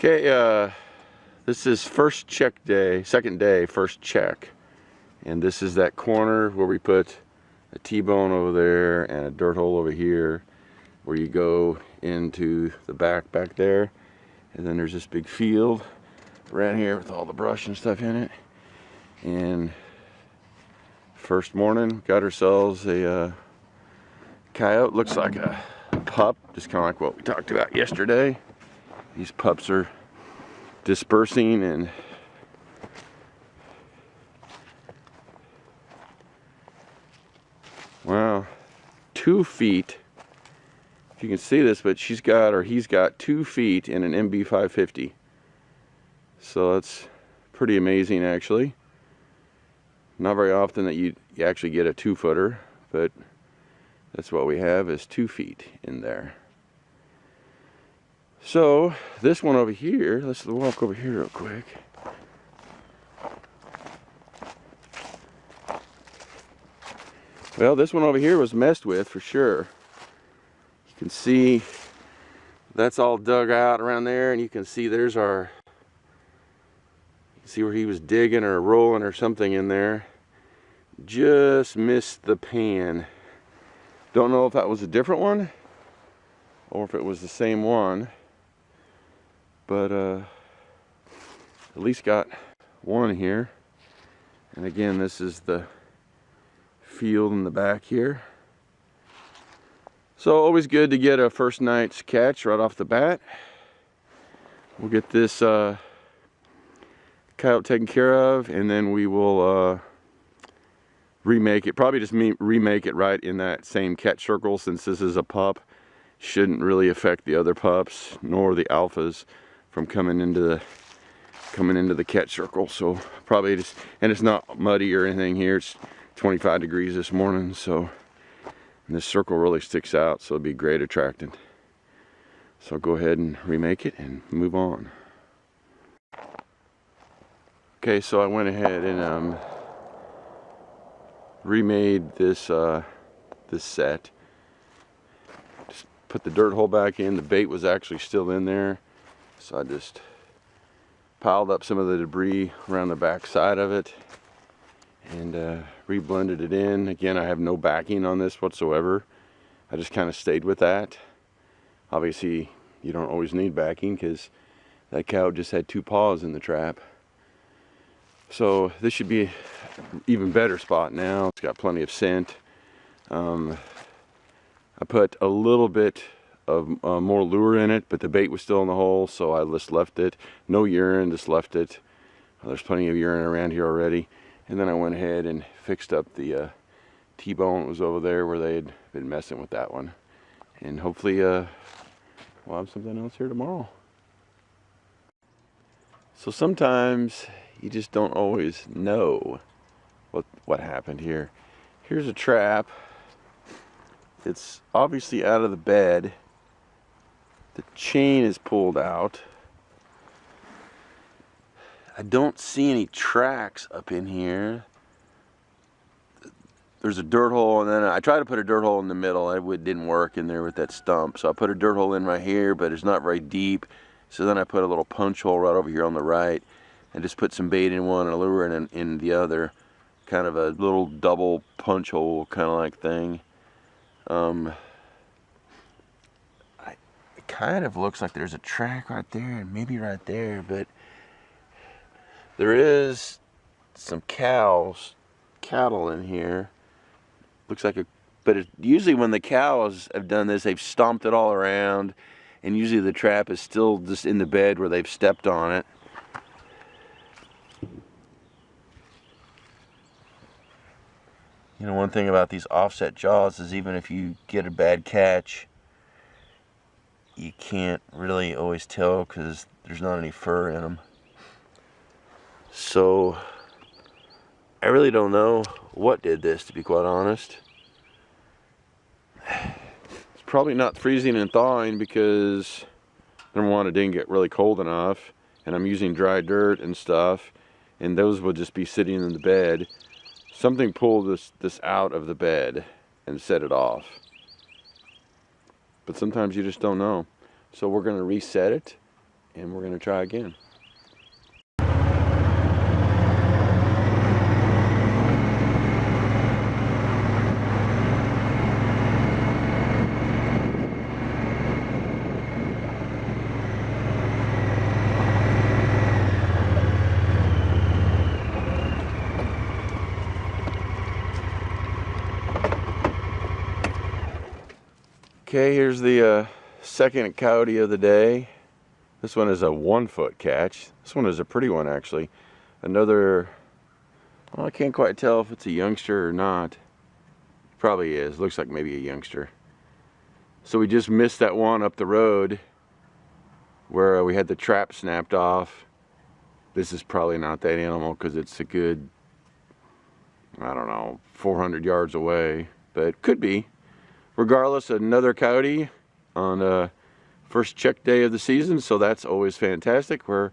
Okay, this is first check day, second day, first check. And this is that corner where we put a T-bone over there and a dirt hole over here where you go into the back there. And then there's this big field around here with all the brush and stuff in it. And first morning, got ourselves a coyote. Looks like a pup, just kind of like what we talked about yesterday. These pups are dispersing, and wow, 2 feet. If you can see this, but he's got 2 feet in an MB 550. So that's pretty amazing, actually. Not very often that you actually get a 2-footer, but that's what we have, is 2 feet in there. So this one over here, let's walk over here real quick. Well, this one over here was messed with for sure. You can see that's all dug out around there, and you can see there's our, you can see where he was digging or rolling or something in there. Just missed the pan. Don't know if that was a different one or if it was the same one, but at least got one here. And again, this is the field in the back here. So always good to get a first night's catch right off the bat. We'll get this coyote taken care of, and then we will remake it. Probably just remake it right in that same catch circle, since this is a pup. Shouldn't really affect the other pups nor the alphas from coming into the catch circle. So probably just, and it's not muddy or anything here. It's 25 degrees this morning, so this circle really sticks out, so it'll be great attractant. So I'll go ahead and remake it and move on. Okay, so I went ahead and remade this this set. Just put the dirt hole back in. The bait was actually still in there, so I just piled up some of the debris around the back side of it and re-blended it in. Again, I have no backing on this whatsoever. I just kind of stayed with that. Obviously, you don't always need backing because that cow just had 2 paws in the trap. So this should be an even better spot now. It's got plenty of scent. I put a little bit of more lure in it, but the bait was still in the hole, so I just left it. No urine, just left it. There's plenty of urine around here already. And then I went ahead and fixed up the T-bone that was over there where they had been messing with that one. And hopefully we'll have something else here tomorrow. So sometimes you just don't always know what happened here. Here's a trap. It's obviously out of the bed. The chain is pulled out. I don't see any tracks up in here. There's a dirt hole, and then I tried to put a dirt hole in the middle. It didn't work in there with that stump. So I put a dirt hole in right here, but it's not very deep. So then I put a little punch hole right over here on the right, and just put some bait in one and a lure in the other. Kind of a little double punch hole kind of like thing. It kind of looks like there's a track right there and maybe right there, but there is some cattle in here. Looks like but usually when the cows have done this, they've stomped it all around, and usually the trap is still just in the bed where they've stepped on it. You know, one thing about these offset jaws is even if you get a bad catch, you can't really always tell because there's not any fur in them. So I really don't know what did this, to be quite honest. It's probably not freezing and thawing because, number one, it didn't get really cold enough, and I'm using dry dirt and stuff, and those would just be sitting in the bed. Something pulled this out of the bed and set it off. But sometimes you just don't know. So we're going to reset it and we're going to try again. Okay, here's the second coyote of the day. This one is a 1 foot catch. This one is a pretty one, actually. Another, well, I can't quite tell if it's a youngster or not. Probably is. Looks like maybe a youngster. So we just missed that one up the road where we had the trap snapped off. This is probably not that animal because it's a good, I don't know, 400 yards away, but it could be. Regardless, another coyote on first check day of the season, so that's always fantastic. We're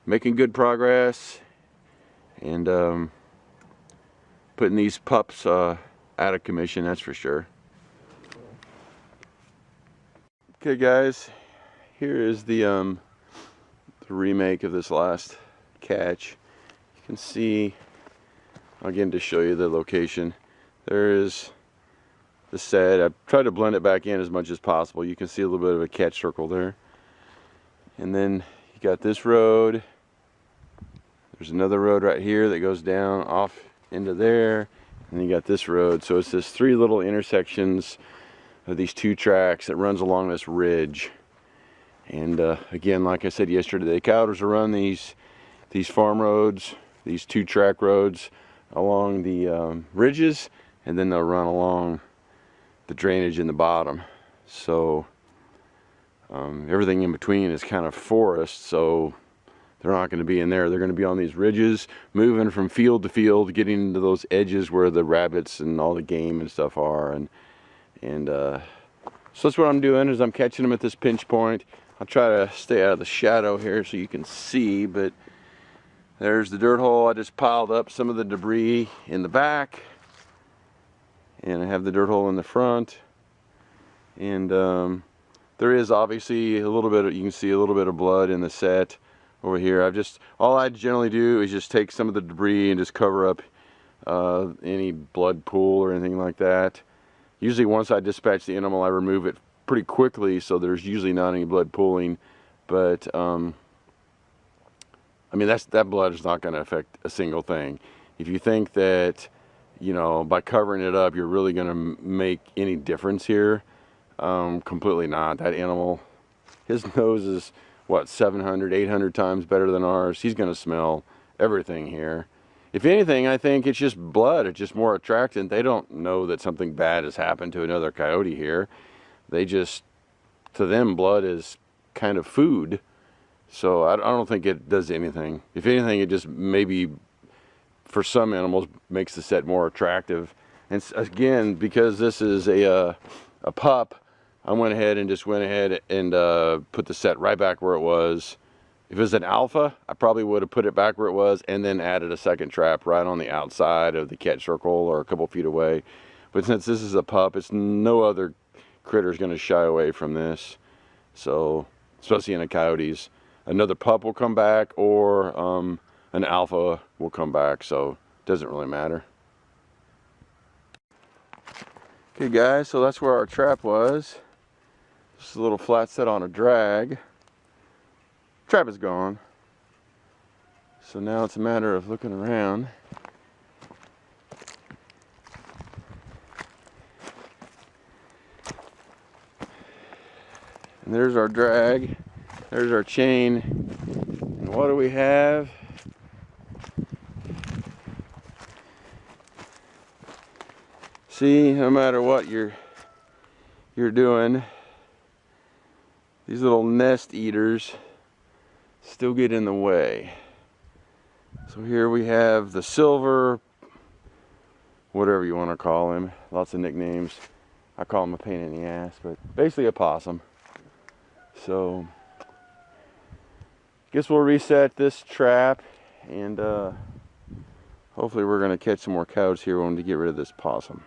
making good progress and putting these pups out of commission, that's for sure. Okay guys, here is the remake of this last catch. You can see, again, to show you the location, there is the set. I've tried to blend it back in as much as possible. You can see a little bit of a catch circle there. And then you got this road. There's another road right here that goes down off into there. And you got this road. So it's this 3 little intersections of these 2 tracks that runs along this ridge. And again, like I said yesterday, the coyotes will run these farm roads, these 2 track roads along the ridges, and then they'll run along the drainage in the bottom. So everything in between is kind of forest, so they're not going to be in there. They're going to be on these ridges, moving from field to field, getting into those edges where the rabbits and all the game and stuff are. And so that's what I'm doing, is I'm catching them at this pinch point. I'll try to stay out of the shadow here so you can see, but there's the dirt hole. I just piled up some of the debris in the back, and I have the dirt hole in the front, and there is obviously a little bit of, you can see a little bit of blood in the set over here. All I generally do is just take some of the debris and just cover up any blood pool or anything like that. Usually once I dispatch the animal, I remove it pretty quickly, so there's usually not any blood pooling. But I mean, that blood is not going to affect a single thing. If you think that, you know, by covering it up you're really going to make any difference here, completely not. That animal, his nose is what, 700, 800 times better than ours. He's going to smell everything here. If anything, I think it's just blood. It's just more attractant. They don't know that something bad has happened to another coyote here. They just, to them, blood is kind of food. So I don't think it does anything. If anything, it just maybe, for some animals, makes the set more attractive. And again, because this is a pup, I went ahead and put the set right back where it was. If it was an alpha, I probably would have put it back where it was and then added a second trap right on the outside of the catch circle or a couple feet away. But since this is a pup, it's no other critter is going to shy away from this. So, especially in the coyotes, another pup will come back or an alpha will come back. So it doesn't really matter. Okay guys, so that's where our trap was. Just a little flat set on a drag. Trap is gone. So now it's a matter of looking around. And there's our drag. There's our chain. And what do we have? See, no matter what you're doing, these little nest eaters still get in the way. So here we have the silver, whatever you want to call him, lots of nicknames. I call him a pain in the ass, but basically a possum. So guess we'll reset this trap, and hopefully we're going to catch some more coyotes here when we get rid of this possum.